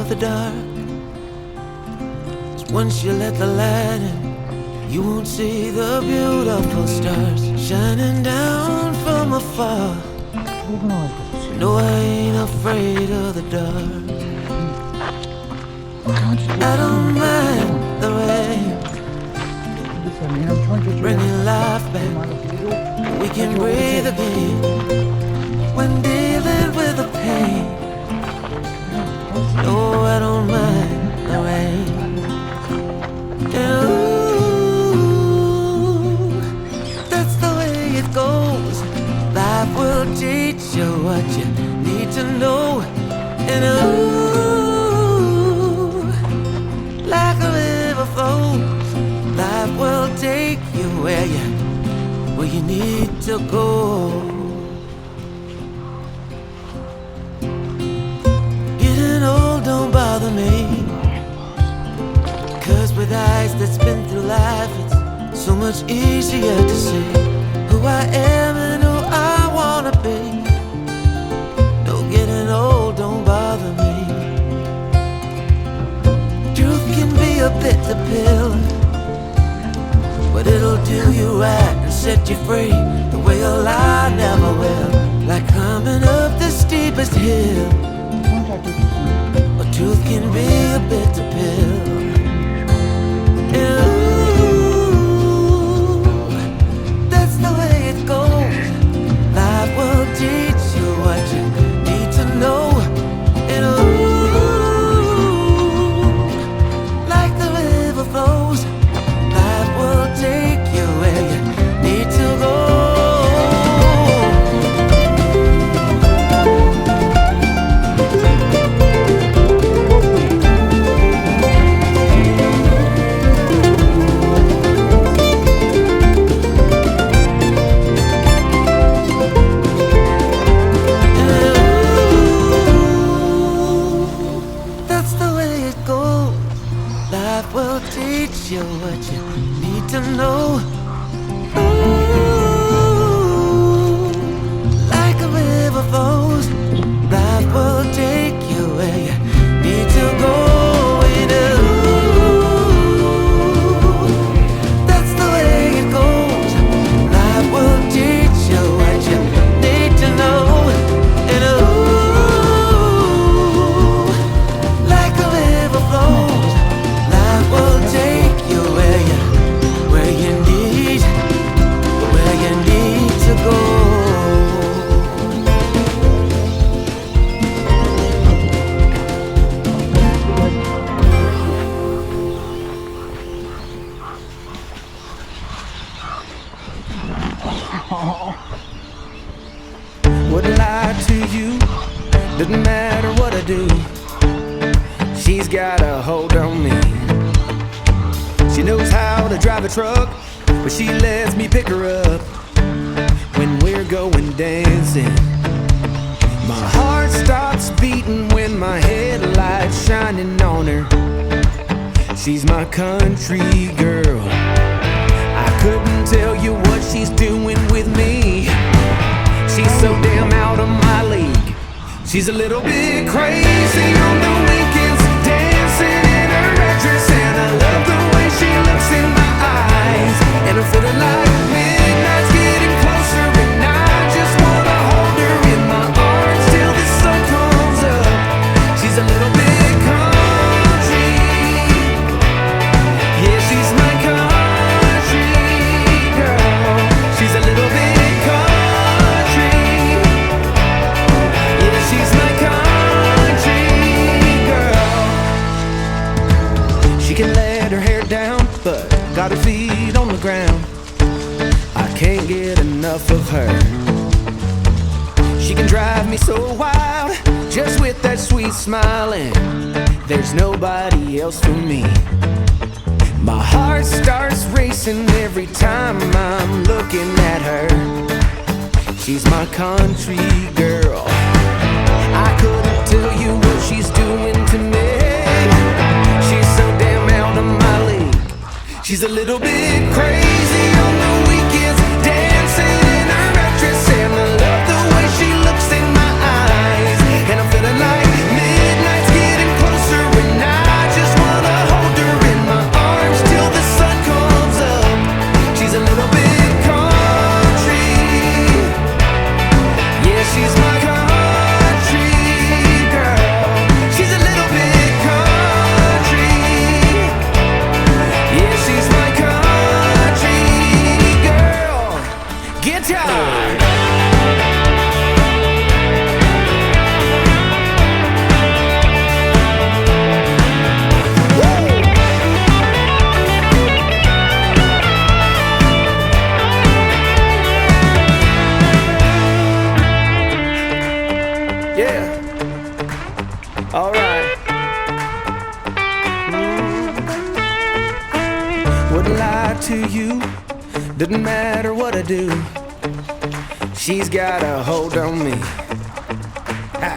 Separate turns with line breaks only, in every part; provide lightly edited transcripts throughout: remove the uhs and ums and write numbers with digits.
of the dark. 'Cause once you let the light in, you won't see the beautiful stars shining down from afar. No, I ain't afraid of the dark. I don't mind the rain, bringing life back. We can breathe again when dealing with the pain. No, I don't mind the rain. Ooh, that's the way it goes. Life will teach you what you need to know. And ooh, like a river flows, life will take you where you need to go. Getting old don't bother me, 'cause with eyes that's been through life, it's so much easier to see who I am and who I wanna be. No, getting old don't bother me. Truth can be a bitter pill, but it'll do you right and set you free the way a lie never will. Like climbing up the steepest hill. But truth can be a bitter pill. Ooh, that's the way it goes. Life will teach you what you need to know. And ooh, like the river flows, life will take you where you need to go. That's the way it goes. Life will teach you what you need to know. Ooh, like a river flows, life will take you where you need to go. And ooh, that's the way it goes. Life will teach you what you need to know. And ooh, like a river flows, life will take you where you need to go.
Wouldn't lie to you, doesn't matter what I do. She's got a hold on me. She knows how to drive a truck, but she lets me pick her up when we're going dancing. My heart starts beating when my headlights shining on her. She's my country girl. I couldn't tell you what she's doing with me. She's so damn out of my league. She's a little bit crazy on the weekends, dancing in her red dress, and I love the way she looks in my eyes. And I'm feeling like midnight's getting closer, and I just wanna hold her in my arms till the sun comes up. She's a little bit country, yeah, she's my country girl. She's a little bit country, yeah, she's my country girl. She can let her hair down, but got her feet on the ground. I can't get enough of her. She can drive me so wild, just with that sweet smile, and there's nobody else for me. My heart starts racing every time I'm looking at her. She's my country girl. I couldn't tell you what she's doing to me. She's so damn out of my league. She's a little bit crazy on the weekends, dancing in her red dress, and I love the way she looks in my eyes. And I'm feeling like midnight's getting closer, she's my country girl. She's a little bit country. Yeah, she's my country girl. Guitar. Yeah. All right. Wouldn't lie to you. Doesn't matter what I do. She's got a hold on me. Ha.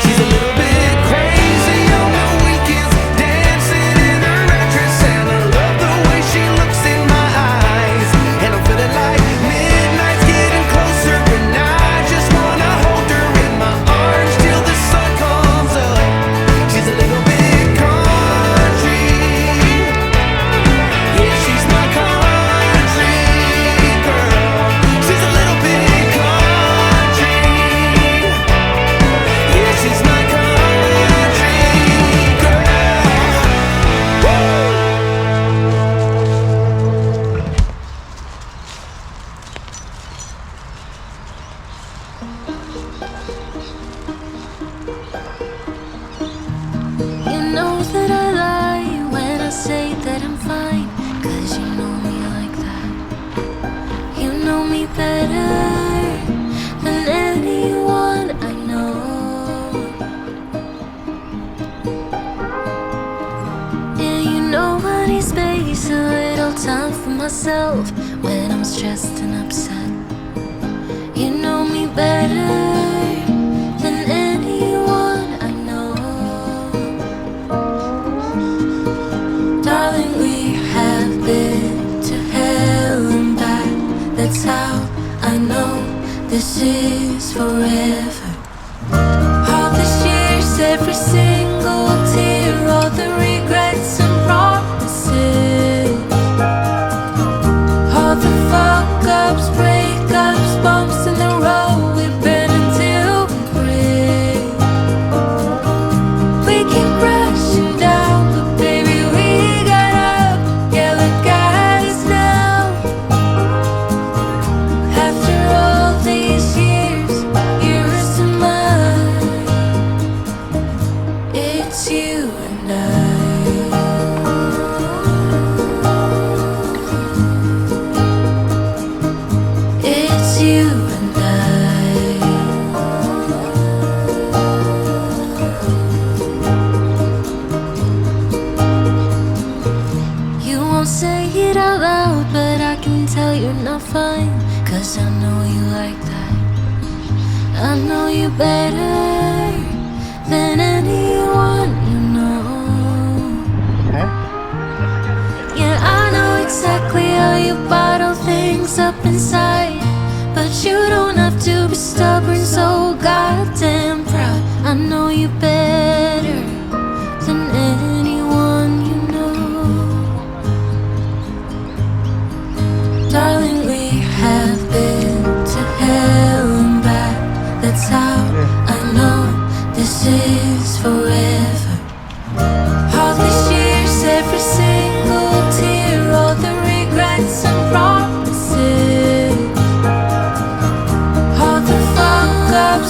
She's a little bit crazy on the weekends, dancing in her red dress, and I love the way she looks in my eyes. And I'm feeling like midnight's getting closer, and I just wanna hold her in my arms till the sun comes up. She's a little bit country. Yeah, she's my country girl. She's a little bit country. Yeah, she's my country girl. Woo!
You know that I lie when I say that I'm fine, 'cause you know me like that. You know me better than anyone I know. Yeah, you know I need space, a little time for myself when I'm stressed and upset. You know me better than anyone I know. Darling, we have been to hell and back. That's how I know this is forever. All these years, every single tear, all the regrets and promises, all the fuck-ups, breakups, bumps in the road we've been until we break. We keep crashing down, but baby, we got up. Yeah, look at us now. After all these years, yours and mine, it's you and I. It's you and I. You won't say it out loud, but I can tell you're not fine, 'cause I know you like that. I know you better than anyone you know. Yeah, I know exactly how you bottle things up inside, but you don't have to be stubborn, so goddamn proud. I know you better than anyone you know. Darling, we have been to hell and back. That's how I know this is forever. All these years, every single tear, all the regrets and promises, all the fuck-ups,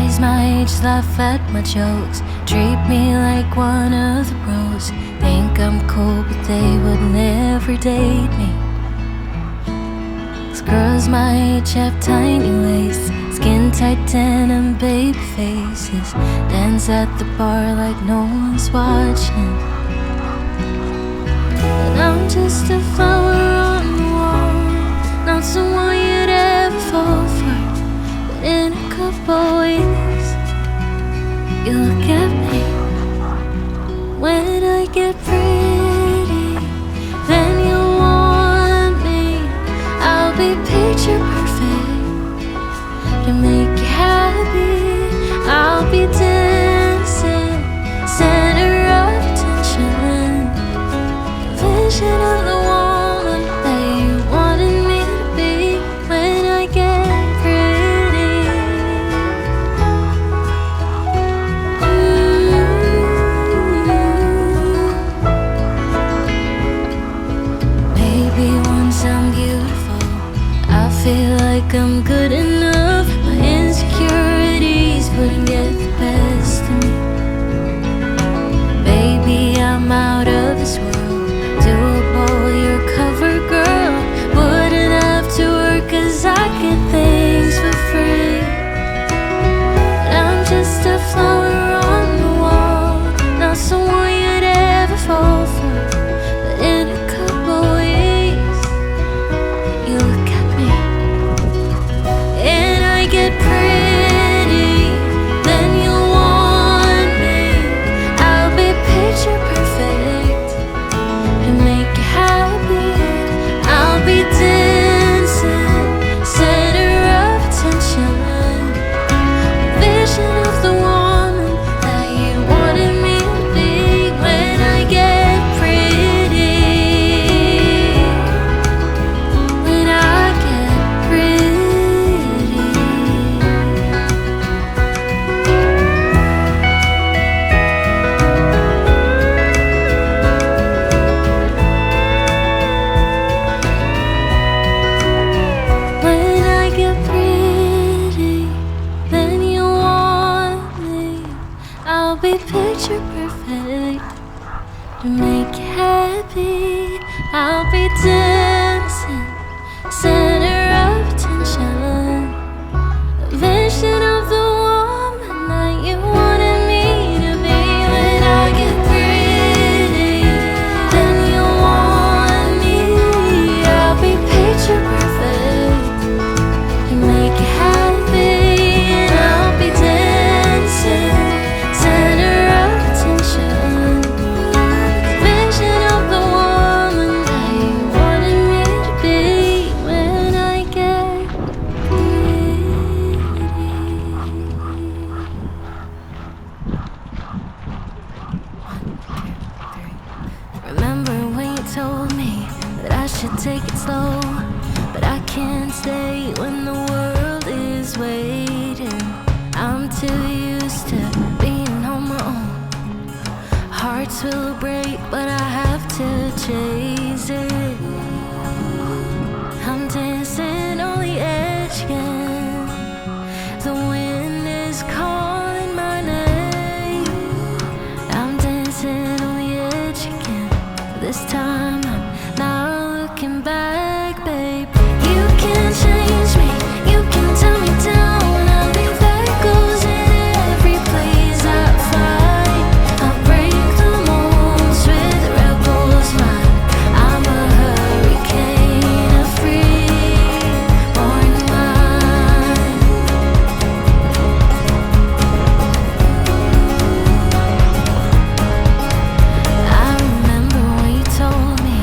Guys my age laugh at my jokes, treat me like one of the bros. Think I'm cool but they would never date me. 'Cause girls my age have tiny waists, skin tight denim, baby faces, dance at the bar like no one's watching. And I'm just a flower on the wall, not someone you'd ever fall for. But in a couple weeks, you look at me. When I get pretty, then you'll want me. I'll be picture perfect to make you happy. I'll be dancing, center of attention, vision of the woman that you wanted me to be. When I get pretty, maybe once I'm beautiful, I feel like I'm good enough. My insecurities wouldn't get the best of me. Baby, I'm out of this world, doable, your cover girl. Wouldn't have to work 'cause I get things for free. And I'm just a flower on the wall, not someone you'd ever fall for. But in a couple weeks, you look at me and I get pretty, then you'll want me. I'll be picture perfect and make you happy. I'll be dancing, center of attention, vision of the woman that you wanted me to be. When I get pretty, when I get pretty. When I get pretty, then you want me. I'll be picture perfect to make you happy. I'll be dancing, center of attention, vision of the woman that you wanted me to be. When I get pretty, then you want me. I'll be picture perfect to make you happy. And I'll be dancing, center of attention, vision of the woman that you wanted me to be. When I get pretty. Remember when you told me that I should take it slow, but I can't stay when the world is waiting. I'm too used to being on my own. Hearts will break, but I have to chase it. I'm dancing on the edge again. The wind is calling my name. I'm dancing on the edge again. This time I'm not looking back, babe. You can change me, you can tell me down. I'll leave echoes in every place I find. I'll break the molds with rebels mind. I'm a hurricane of free born mind. I remember when you told me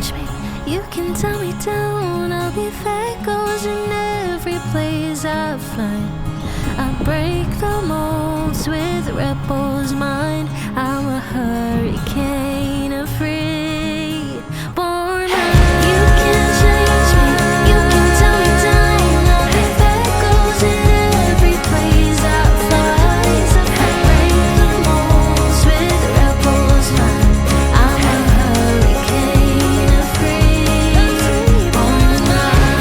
change me. You can tie me down. I'll be echoes in every place I find. I break the molds with rebels' mind. I'm a hurricane, a free born. You can change me. You can tie me down. I'll be echoes in every place I find. I break the molds with rebels' mind. I'm a hurricane, a free born.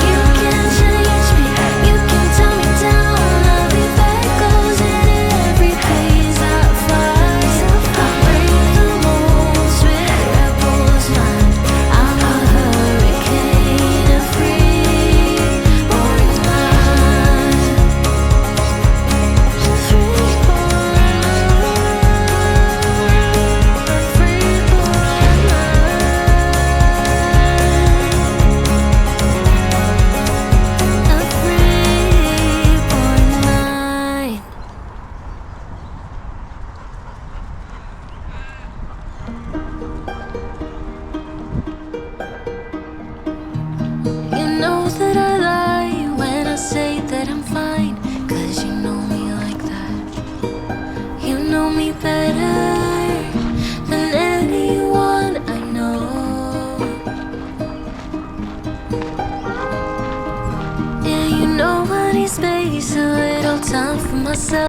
You can change me. You can tie me down. I'll be echoes in every place I find. I break the molds with rebels' mind. I'm a hurricane, a free born mind. Free You know that I lie when I say that I'm fine, 'cause you know me like that. You know me better than anyone I know. Yeah, you know I need space, a little time for myself.